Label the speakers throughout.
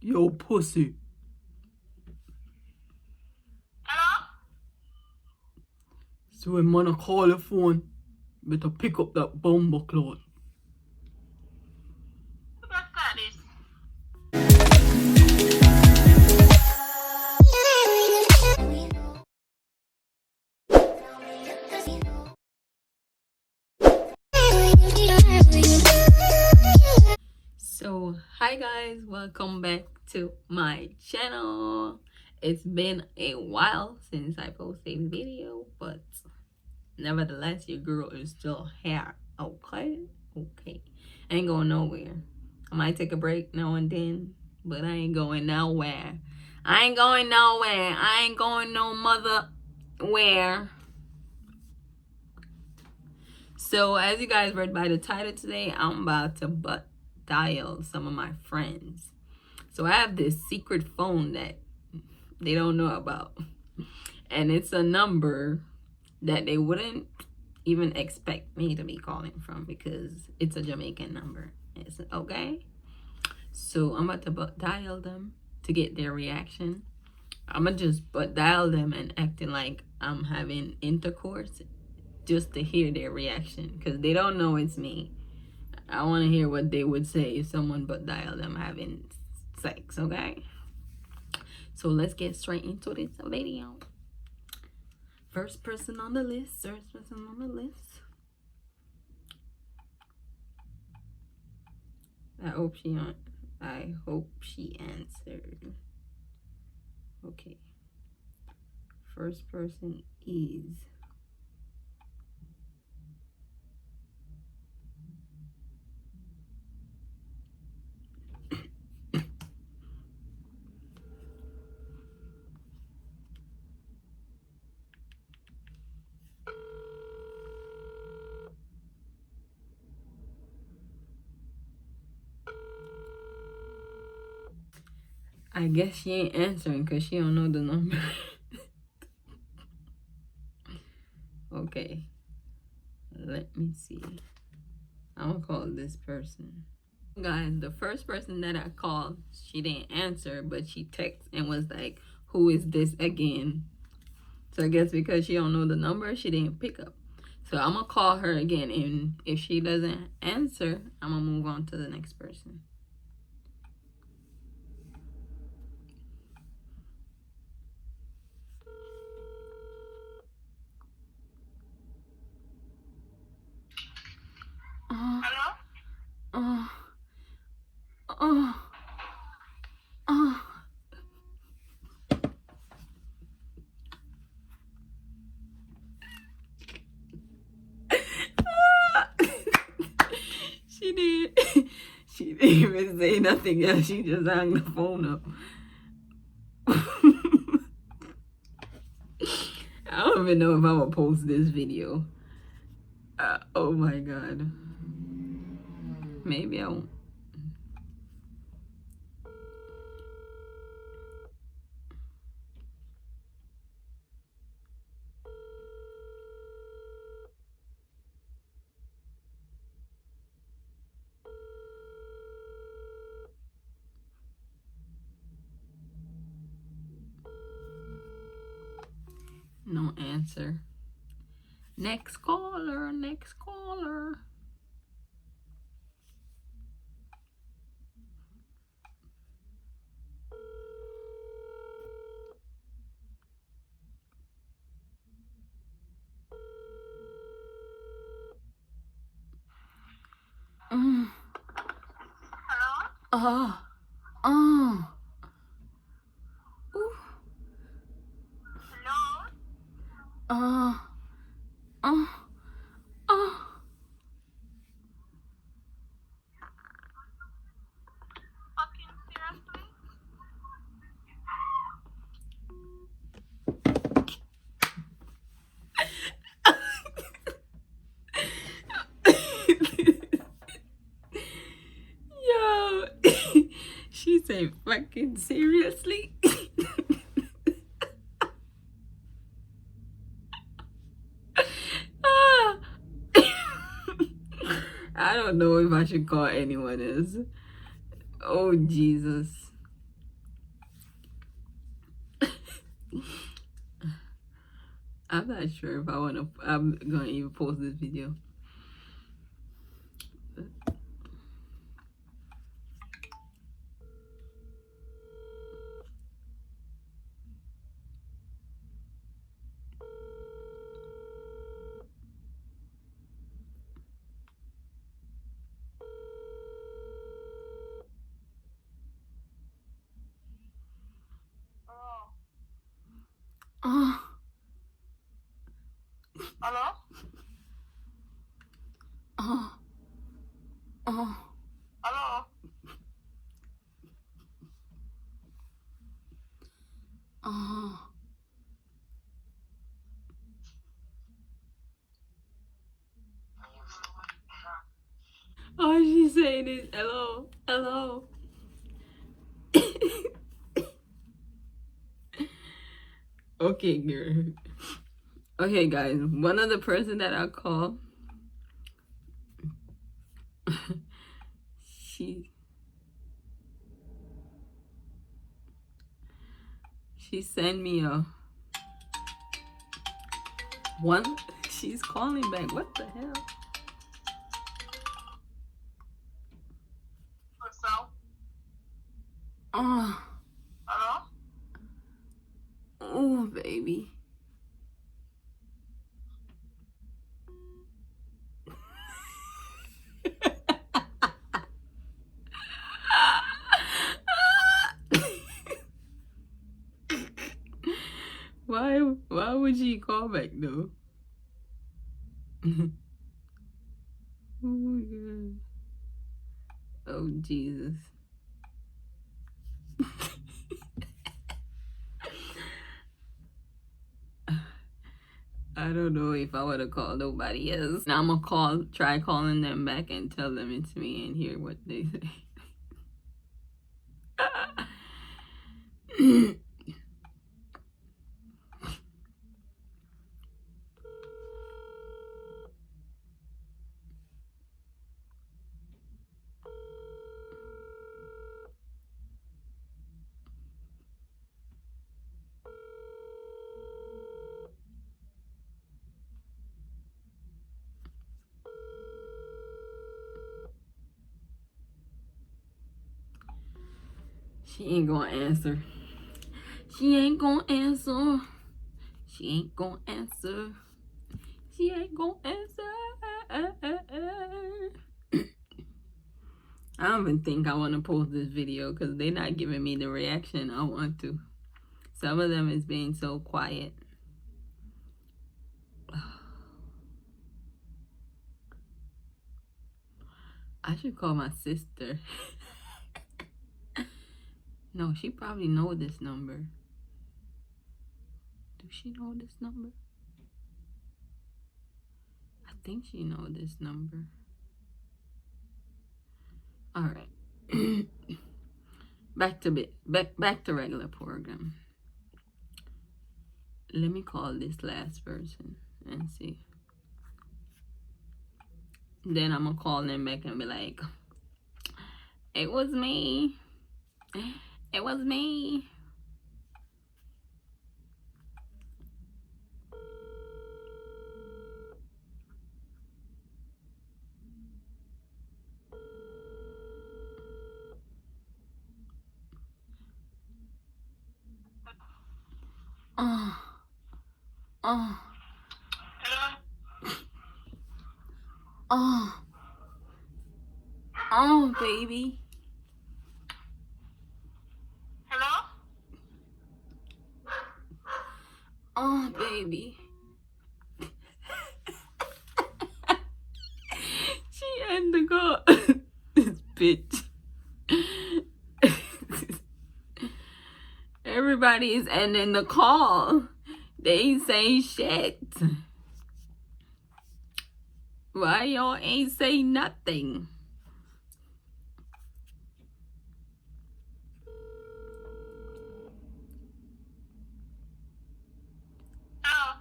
Speaker 1: Yo, pussy.
Speaker 2: Hello?
Speaker 1: So when man call the phone, better pick up that bumper cloth.
Speaker 2: Who just got this?
Speaker 1: So hi guys, welcome back to my channel. It's been a while since I posted a video, but nevertheless your girl is still here. Okay, I ain't going nowhere. I might take a break now and then, but I ain't going nowhere. I ain't going no mother where. So as you guys read by the title today, I'm about to butt dial some of my friends. So I have this secret phone that they don't know about, and it's a number that they wouldn't even expect me to be calling from because it's a Jamaican number. It's okay. So I'm about to butt dial them to get their reaction. I'm gonna just butt dial them and acting like I'm having intercourse just to hear their reaction because they don't know it's me. I want to hear what they would say if someone but dial them having sex, okay? So let's get straight into this video. First person on the list. I hope she answered. Okay. First person is I guess she ain't answering because she don't know the number. Okay. Let me see. I'm gonna call this person. Guys, the first person that I called, she didn't answer, but she texted and was like, who is this again? So I guess because she don't know the number, she didn't pick up. So I'm gonna call her again, and if she doesn't answer, I'm gonna move on to the next person.
Speaker 2: Hello?
Speaker 1: She did. She didn't even say nothing else. She just hung the phone up. I don't even know if I'm gonna post this video. Oh my god. Maybe I won't. No answer. Next caller.
Speaker 2: Hello?
Speaker 1: Oh. Ooh.
Speaker 2: Hello?
Speaker 1: Oh.
Speaker 2: Fucking seriously?
Speaker 1: Yo. She said, fucking seriously? Ah. I don't know if I should call anyone else. Oh, Jesus. I'm not sure if I'm gonna even post this video. Oh,
Speaker 2: Hello?
Speaker 1: oh, oh,
Speaker 2: Hello?
Speaker 1: oh. All she's saying is hello, hello. Okay, girl. Okay, guys. One other person that I call, she sent me a one. She's calling back. What the hell?
Speaker 2: What's up?
Speaker 1: Oh,
Speaker 2: Hello?
Speaker 1: oh, baby. Why would she call back though? Oh my god. Oh Jesus. I don't know if I would have called nobody else. Now I'm gonna try calling them back and tell them it's me and hear what they say. She ain't gonna answer. She ain't gonna answer. She ain't gonna answer. She ain't gonna answer. I don't even think I want to post this video because they're not giving me the reaction I want to. Some of them is being so quiet. I should call my sister. No, she probably know this number. Do she know this number? I think she know this number. All right. back to regular program. Let me call this last person and see. Then I'm gonna call them back and be like, "It was me. It was me." Oh, oh,
Speaker 2: Hello?
Speaker 1: oh, oh, baby.
Speaker 2: Hello?
Speaker 1: Oh, baby. She ended the call. This bitch. Everybody is ending the call. They ain't saying shit. Why y'all ain't say nothing?
Speaker 2: Hello?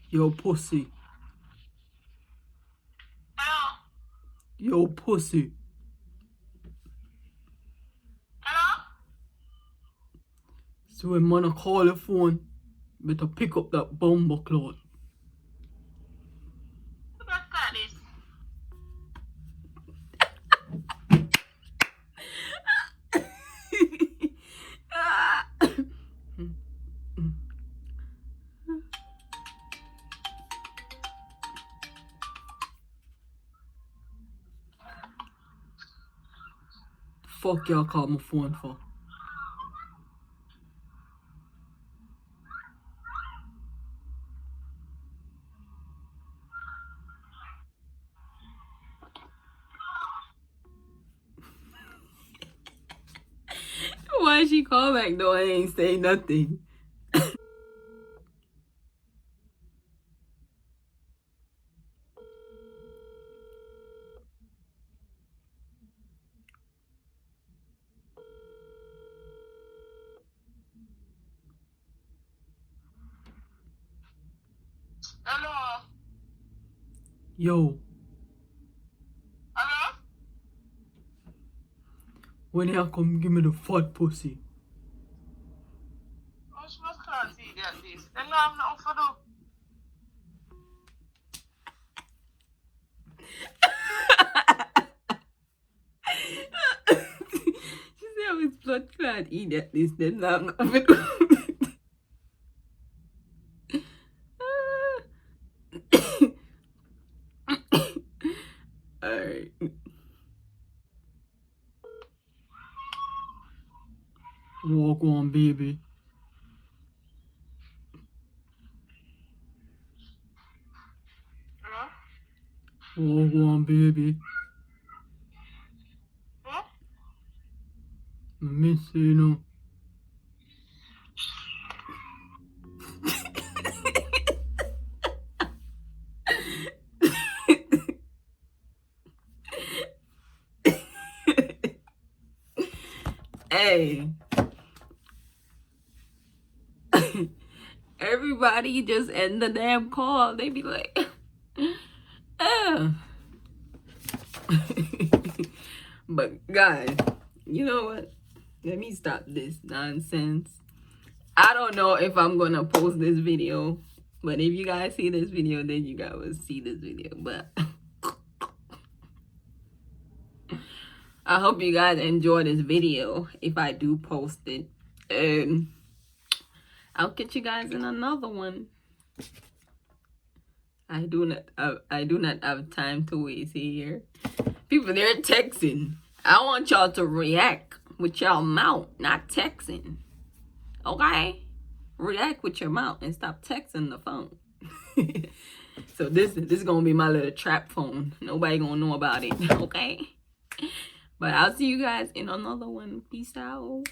Speaker 1: Yo, pussy.
Speaker 2: Hello?
Speaker 1: Yo, pussy.
Speaker 2: Hello?
Speaker 1: So when man call the phone, better pick up that bumper cloth.
Speaker 2: Who just start this?
Speaker 1: Fuck y'all call my phone for? Why she call back though? I ain't say nothing.
Speaker 2: Hello?
Speaker 1: Yo,
Speaker 2: Hello?
Speaker 1: when you come give me the fat pussy?
Speaker 2: Oh, she must can't see that this. They don't have nothing for do.
Speaker 1: She said I was blood clot eat at this then long of it. Alright. Walk on, baby.
Speaker 2: Hello?
Speaker 1: Walk on, baby.
Speaker 2: Huh?
Speaker 1: I miss you, know. Hey. Everybody just end the damn call. They be like, But guys, you know what? Let me stop this nonsense. I don't know if I'm gonna post this video, but if you guys see this video, then you guys will see this video. But I hope you guys enjoy this video if I do post it. And I'll catch you guys in another one. I do not have time to waste here. People, they're texting. I want y'all to react with y'all mouth, not texting. Okay? React with your mouth and stop texting the phone. So this is gonna be my little trap phone. Nobody gonna know about it. Okay? But I'll see you guys in another one. Peace out.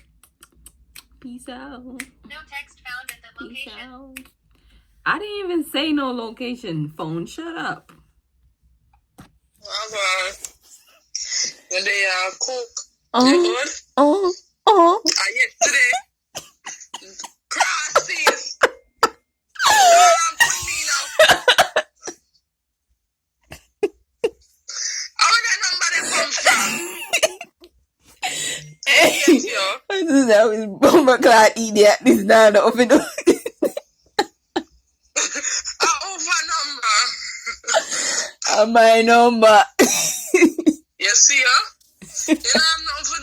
Speaker 1: Peace out.
Speaker 3: No text found at the
Speaker 1: Peace
Speaker 3: location.
Speaker 1: out. I didn't even say no location. Phone, shut up.
Speaker 2: When they cook, they good?
Speaker 1: Oh.
Speaker 2: Yesterday, crosses. I'm putting me now. How that number they come from? Yes, yo.
Speaker 1: This is how his bomber clad idiot. This is not the open.
Speaker 2: Over number.
Speaker 1: My number.
Speaker 2: You see, huh? You know I'm not for